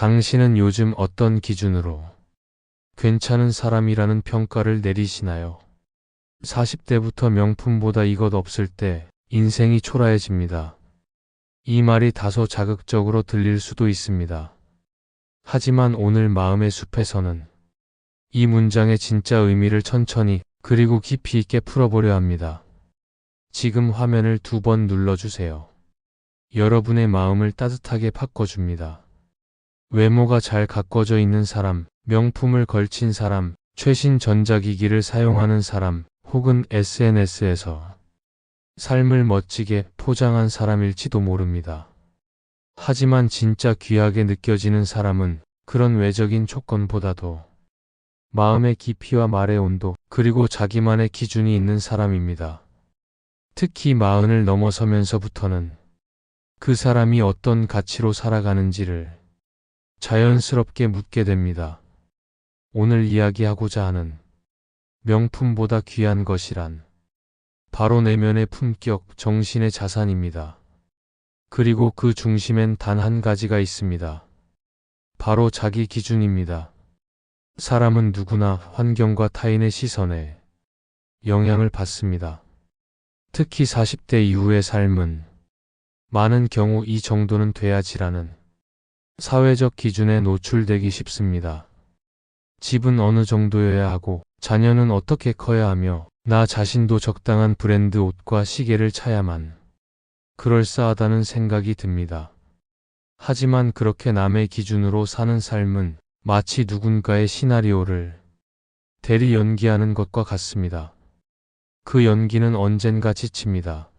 당신은 요즘 어떤 기준으로 괜찮은 사람이라는 평가를 내리시나요? 40대부터 명품보다 이것 없을 때 인생이 초라해집니다. 이 말이 다소 자극적으로 들릴 수도 있습니다. 하지만 오늘 마음의 숲에서는 이 문장의 진짜 의미를 천천히 그리고 깊이 있게 풀어보려 합니다. 지금 화면을 2번 눌러주세요. 여러분의 마음을 따뜻하게 바꿔줍니다. 외모가 잘 가꿔져 있는 사람, 명품을 걸친 사람, 최신 전자기기를 사용하는 사람, 혹은 SNS에서 삶을 멋지게 포장한 사람일지도 모릅니다. 하지만 진짜 귀하게 느껴지는 사람은 그런 외적인 조건보다도 마음의 깊이와 말의 온도, 그리고 자기만의 기준이 있는 사람입니다. 특히 40을 넘어서면서부터는 그 사람이 어떤 가치로 살아가는지를 자연스럽게 묻게 됩니다. 오늘 이야기하고자 하는 명품보다 귀한 것이란 바로 내면의 품격, 정신의 자산입니다. 그리고 그 중심엔 단 한 가지가 있습니다. 바로 자기 기준입니다. 사람은 누구나 환경과 타인의 시선에 영향을 받습니다. 특히 40대 이후의 삶은 많은 경우 이 정도는 돼야지라는 사회적 기준에 노출되기 쉽습니다. 집은 어느 정도여야 하고, 자녀는 어떻게 커야 하며, 나 자신도 적당한 브랜드 옷과 시계를 차야만 그럴싸하다는 생각이 듭니다. 하지만 그렇게 남의 기준으로 사는 삶은 마치 누군가의 시나리오를 대리 연기하는 것과 같습니다. 그 연기는 언젠가 지칩니다.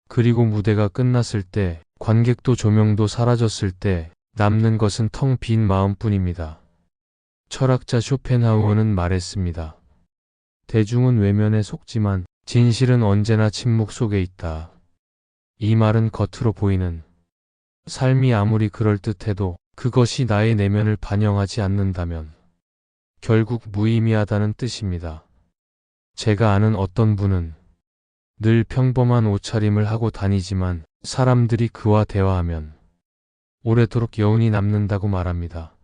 그리고 무대가 끝났을 때, 관객도 조명도 사라졌을 때 남는 것은 텅 빈 마음뿐입니다. 철학자 쇼펜하우어는 말했습니다. 대중은 외면에 속지만 진실은 언제나 침묵 속에 있다. 이 말은 겉으로 보이는 삶이 아무리 그럴듯해도 그것이 나의 내면을 반영하지 않는다면 결국 무의미하다는 뜻입니다. 제가 아는 어떤 분은 늘 평범한 옷차림을 하고 다니지만 사람들이 그와 대화하면 오래도록 여운이 남는다고 말합니다.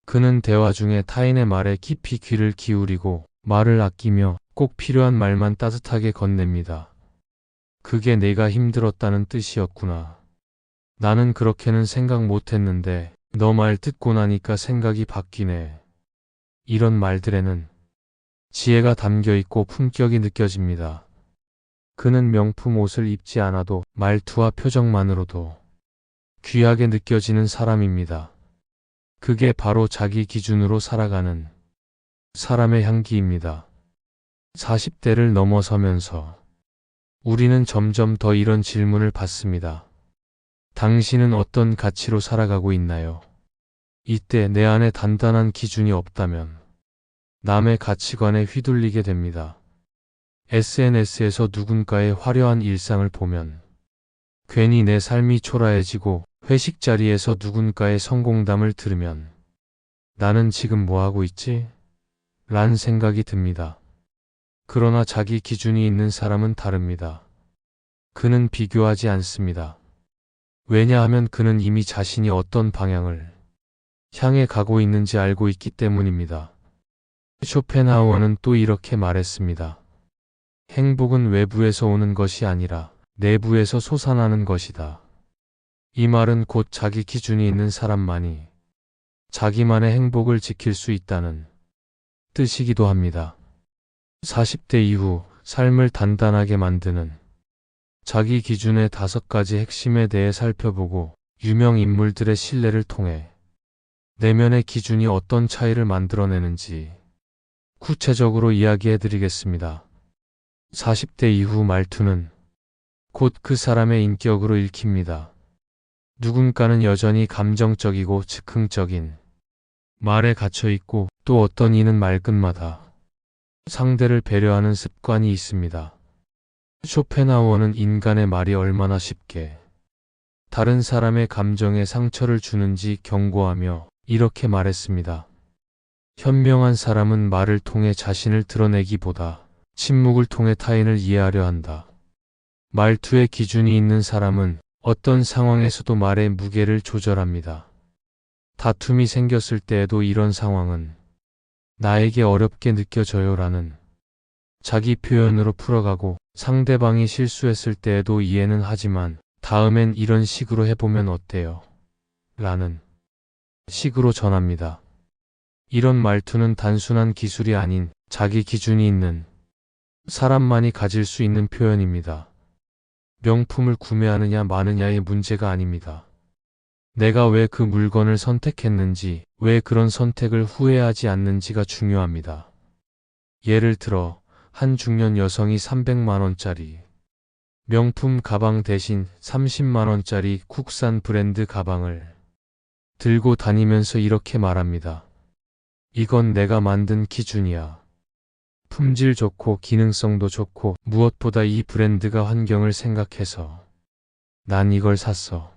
그는 대화 중에 타인의 말에 깊이 귀를 기울이고 말을 아끼며 꼭 필요한 말만 따뜻하게 건넵니다. 그게 내가 힘들었다는 뜻이었구나. 나는 그렇게는 생각 못했는데 너 말 듣고 나니까 생각이 바뀌네. 이런 말들에는 지혜가 담겨 있고 품격이 느껴집니다. 그는 명품 옷을 입지 않아도 말투와 표정만으로도 귀하게 느껴지는 사람입니다. 그게 바로 자기 기준으로 살아가는 사람의 향기입니다. 40대를 넘어서면서 우리는 점점 더 이런 질문을 받습니다. 당신은 어떤 가치로 살아가고 있나요? 이때 내 안에 단단한 기준이 없다면 남의 가치관에 휘둘리게 됩니다. SNS에서 누군가의 화려한 일상을 보면 괜히 내 삶이 초라해지고, 회식 자리에서 누군가의 성공담을 들으면 나는 지금 뭐하고 있지? 란 생각이 듭니다. 그러나 자기 기준이 있는 사람은 다릅니다. 그는 비교하지 않습니다. 왜냐하면 그는 이미 자신이 어떤 방향을 향해 가고 있는지 알고 있기 때문입니다. 쇼펜하우어는 또 이렇게 말했습니다. 행복은 외부에서 오는 것이 아니라 내부에서 솟아나는 것이다. 이 말은 곧 자기 기준이 있는 사람만이 자기만의 행복을 지킬 수 있다는 뜻이기도 합니다. 40대 이후 삶을 단단하게 만드는 자기 기준의 5가지 핵심에 대해 살펴보고, 유명 인물들의 신뢰를 통해 내면의 기준이 어떤 차이를 만들어내는지 구체적으로 이야기해 드리겠습니다. 40대 이후 말투는 곧 그 사람의 인격으로 읽힙니다. 누군가는 여전히 감정적이고 즉흥적인 말에 갇혀있고, 또 어떤 이는 말끝마다 상대를 배려하는 습관이 있습니다. 쇼펜하우어는 인간의 말이 얼마나 쉽게 다른 사람의 감정에 상처를 주는지 경고하며 이렇게 말했습니다. 현명한 사람은 말을 통해 자신을 드러내기보다 침묵을 통해 타인을 이해하려 한다. 말투에 기준이 있는 사람은 어떤 상황에서도 말의 무게를 조절합니다. 다툼이 생겼을 때에도 이런 상황은 나에게 어렵게 느껴져요라는 자기 표현으로 풀어가고, 상대방이 실수했을 때에도 이해는 하지만 다음엔 이런 식으로 해보면 어때요? 라는 식으로 전합니다. 이런 말투는 단순한 기술이 아닌 자기 기준이 있는 사람만이 가질 수 있는 표현입니다. 명품을 구매하느냐 마느냐의 문제가 아닙니다. 내가 왜 그 물건을 선택했는지, 왜 그런 선택을 후회하지 않는지가 중요합니다. 예를 들어, 한 중년 여성이 300만원짜리 명품 가방 대신 30만원짜리 국산 브랜드 가방을 들고 다니면서 이렇게 말합니다. 이건 내가 만든 기준이야. 품질 좋고 기능성도 좋고 무엇보다 이 브랜드가 환경을 생각해서 난 이걸 샀어.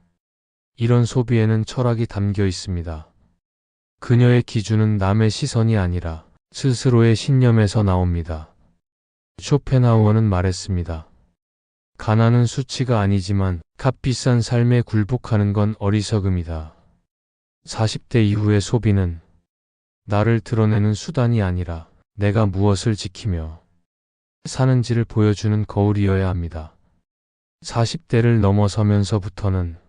이런 소비에는 철학이 담겨 있습니다. 그녀의 기준은 남의 시선이 아니라 스스로의 신념에서 나옵니다. 쇼펜하우어는 말했습니다. 가난은 수치가 아니지만 값비싼 삶에 굴복하는 건 어리석음이다. 40대 이후의 소비는 나를 드러내는 수단이 아니라 내가 무엇을 지키며 사는지를 보여주는 거울이어야 합니다. 40대를 넘어서면서부터는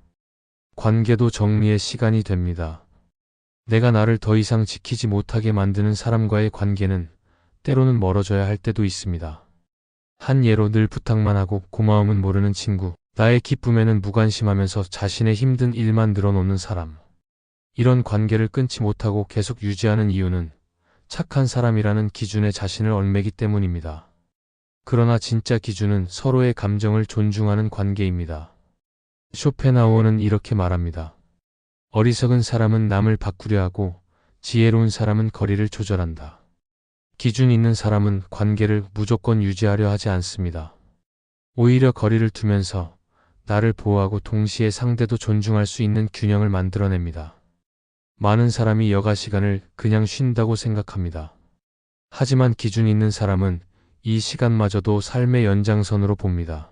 관계도 정리의 시간이 됩니다. 내가 나를 더 이상 지키지 못하게 만드는 사람과의 관계는 때로는 멀어져야 할 때도 있습니다. 한 예로, 늘 부탁만 하고 고마움은 모르는 친구, 나의 기쁨에는 무관심하면서 자신의 힘든 일만 늘어놓는 사람. 이런 관계를 끊지 못하고 계속 유지하는 이유는 착한 사람이라는 기준에 자신을 얽매기 때문입니다. 그러나 진짜 기준은 서로의 감정을 존중하는 관계입니다. 쇼펜하우어는 이렇게 말합니다. 어리석은 사람은 남을 바꾸려 하고 지혜로운 사람은 거리를 조절한다. 기준 있는 사람은 관계를 무조건 유지하려 하지 않습니다. 오히려 거리를 두면서 나를 보호하고 동시에 상대도 존중할 수 있는 균형을 만들어냅니다. 많은 사람이 여가 시간을 그냥 쉰다고 생각합니다. 하지만 기준 있는 사람은 이 시간마저도 삶의 연장선으로 봅니다.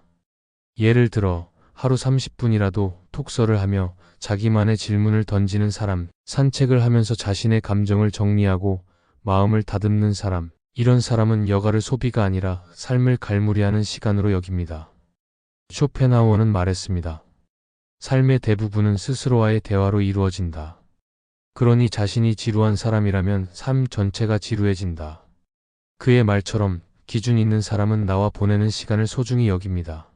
예를 들어 하루 30분이라도 독서를 하며 자기만의 질문을 던지는 사람, 산책을 하면서 자신의 감정을 정리하고 마음을 다듬는 사람, 이런 사람은 여가를 소비가 아니라 삶을 갈무리하는 시간으로 여깁니다. 쇼펜하우어는 말했습니다. 삶의 대부분은 스스로와의 대화로 이루어진다. 그러니 자신이 지루한 사람이라면 삶 전체가 지루해진다. 그의 말처럼 기준 있는 사람은 나와 보내는 시간을 소중히 여깁니다.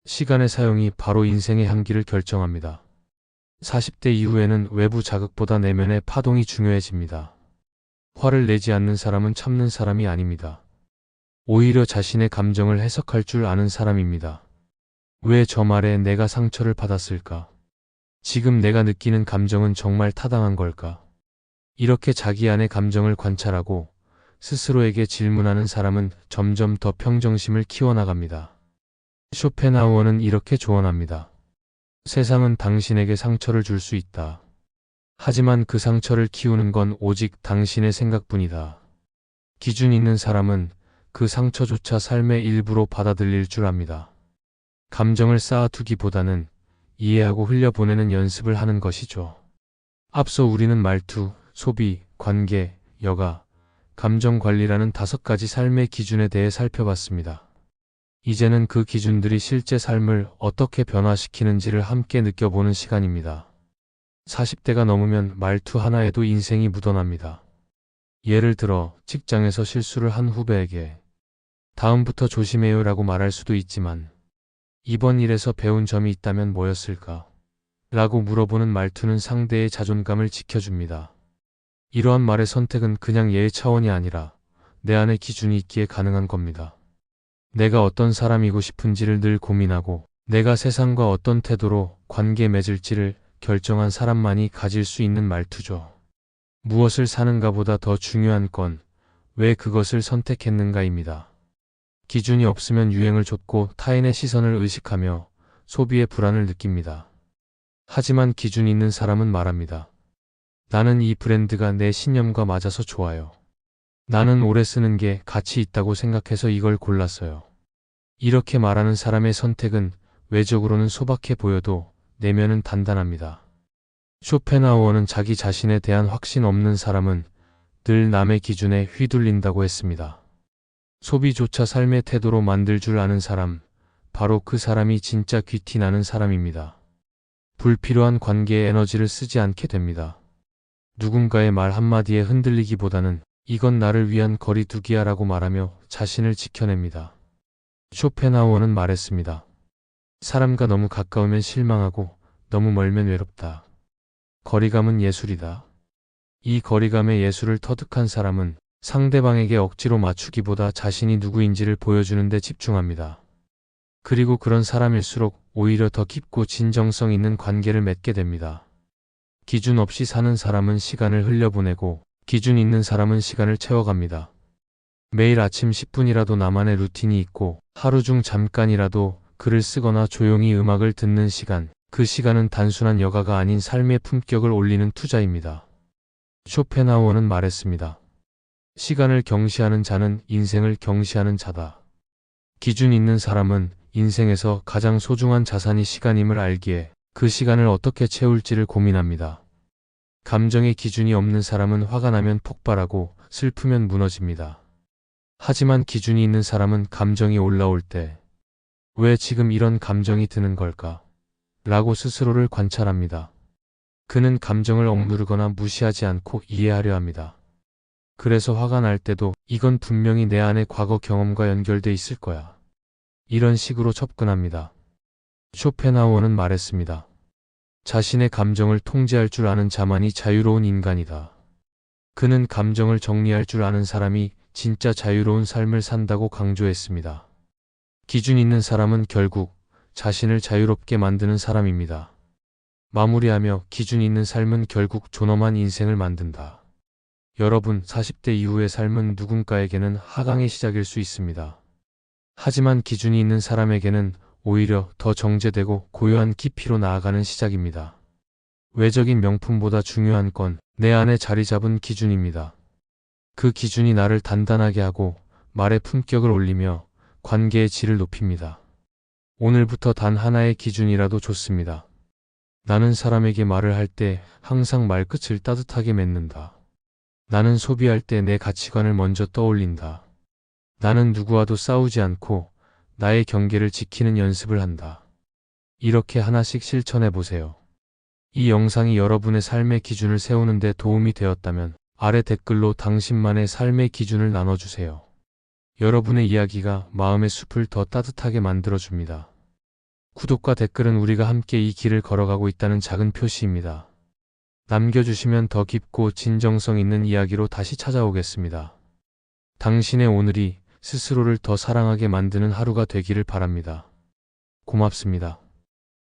시간의 사용이 바로 인생의 향기를 결정합니다. 40대 이후에는 외부 자극보다 내면의 파동이 중요해집니다. 화를 내지 않는 사람은 참는 사람이 아닙니다. 오히려 자신의 감정을 해석할 줄 아는 사람입니다. 왜 저 말에 내가 상처를 받았을까? 지금 내가 느끼는 감정은 정말 타당한 걸까? 이렇게 자기 안의 감정을 관찰하고 스스로에게 질문하는 사람은 점점 더 평정심을 키워나갑니다. 쇼펜하우어는 이렇게 조언합니다. 세상은 당신에게 상처를 줄 수 있다. 하지만 그 상처를 키우는 건 오직 당신의 생각뿐이다. 기준 있는 사람은 그 상처조차 삶의 일부로 받아들일 줄 압니다. 감정을 쌓아두기보다는 이해하고 흘려보내는 연습을 하는 것이죠. 앞서 우리는 말투, 소비, 관계, 여가, 감정 관리라는 5가지 삶의 기준에 대해 살펴봤습니다. 이제는 그 기준들이 실제 삶을 어떻게 변화시키는지를 함께 느껴보는 시간입니다. 40대가 넘으면 말투 하나에도 인생이 묻어납니다. 예를 들어 직장에서 실수를 한 후배에게 다음부터 조심해요 라고 말할 수도 있지만, 이번 일에서 배운 점이 있다면 뭐였을까? 라고 물어보는 말투는 상대의 자존감을 지켜줍니다. 이러한 말의 선택은 그냥 예의 차원이 아니라 내 안에 기준이 있기에 가능한 겁니다. 내가 어떤 사람이고 싶은지를 늘 고민하고 내가 세상과 어떤 태도로 관계 맺을지를 결정한 사람만이 가질 수 있는 말투죠. 무엇을 사는가보다 더 중요한 건 왜 그것을 선택했는가입니다. 기준이 없으면 유행을 좇고 타인의 시선을 의식하며 소비의 불안을 느낍니다. 하지만 기준 있는 사람은 말합니다. 나는 이 브랜드가 내 신념과 맞아서 좋아요. 나는 오래 쓰는 게 가치 있다고 생각해서 이걸 골랐어요. 이렇게 말하는 사람의 선택은 외적으로는 소박해 보여도 내면은 단단합니다. 쇼펜하우어는 자기 자신에 대한 확신 없는 사람은 늘 남의 기준에 휘둘린다고 했습니다. 소비조차 삶의 태도로 만들 줄 아는 사람, 바로 그 사람이 진짜 귀티 나는 사람입니다. 불필요한 관계에 에너지를 쓰지 않게 됩니다. 누군가의 말 한마디에 흔들리기보다는 이건 나를 위한 거리두기야 라고 말하며 자신을 지켜냅니다. 쇼펜하우어는 말했습니다. 사람과 너무 가까우면 실망하고 너무 멀면 외롭다. 거리감은 예술이다. 이 거리감의 예술을 터득한 사람은 상대방에게 억지로 맞추기보다 자신이 누구인지를 보여주는 데 집중합니다. 그리고 그런 사람일수록 오히려 더 깊고 진정성 있는 관계를 맺게 됩니다. 기준 없이 사는 사람은 시간을 흘려보내고 기준 있는 사람은 시간을 채워갑니다. 매일 아침 10분이라도 나만의 루틴이 있고 하루 중 잠깐이라도 글을 쓰거나 조용히 음악을 듣는 시간, 그 시간은 단순한 여가가 아닌 삶의 품격을 올리는 투자입니다. 쇼펜하우어는 말했습니다. 시간을 경시하는 자는 인생을 경시하는 자다. 기준 있는 사람은 인생에서 가장 소중한 자산이 시간임을 알기에 그 시간을 어떻게 채울지를 고민합니다. 감정의 기준이 없는 사람은 화가 나면 폭발하고 슬프면 무너집니다. 하지만 기준이 있는 사람은 감정이 올라올 때 왜 지금 이런 감정이 드는 걸까? 라고 스스로를 관찰합니다. 그는 감정을 억누르거나 무시하지 않고 이해하려 합니다. 그래서 화가 날 때도 이건 분명히 내 안의 과거 경험과 연결돼 있을 거야. 이런 식으로 접근합니다. 쇼펜하우어는 말했습니다. 자신의 감정을 통제할 줄 아는 자만이 자유로운 인간이다. 그는 감정을 정리할 줄 아는 사람이 진짜 자유로운 삶을 산다고 강조했습니다. 기준 있는 사람은 결국 자신을 자유롭게 만드는 사람입니다. 마무리하며 기준 있는 삶은 결국 존엄한 인생을 만든다. 여러분, 40대 이후의 삶은 누군가에게는 하강의 시작일 수 있습니다. 하지만 기준이 있는 사람에게는 오히려 더 정제되고 고요한 깊이로 나아가는 시작입니다. 외적인 명품보다 중요한 건 내 안에 자리 잡은 기준입니다. 그 기준이 나를 단단하게 하고 말의 품격을 올리며 관계의 질을 높입니다. 오늘부터 단 하나의 기준이라도 좋습니다. 나는 사람에게 말을 할 때 항상 말끝을 따뜻하게 맺는다. 나는 소비할 때 내 가치관을 먼저 떠올린다. 나는 누구와도 싸우지 않고 나의 경계를 지키는 연습을 한다. 이렇게 하나씩 실천해 보세요. 이 영상이 여러분의 삶의 기준을 세우는 데 도움이 되었다면 아래 댓글로 당신만의 삶의 기준을 나눠주세요. 여러분의 이야기가 마음의 숲을 더 따뜻하게 만들어줍니다. 구독과 댓글은 우리가 함께 이 길을 걸어가고 있다는 작은 표시입니다. 남겨주시면 더 깊고 진정성 있는 이야기로 다시 찾아오겠습니다. 당신의 오늘이 스스로를 더 사랑하게 만드는 하루가 되기를 바랍니다. 고맙습니다.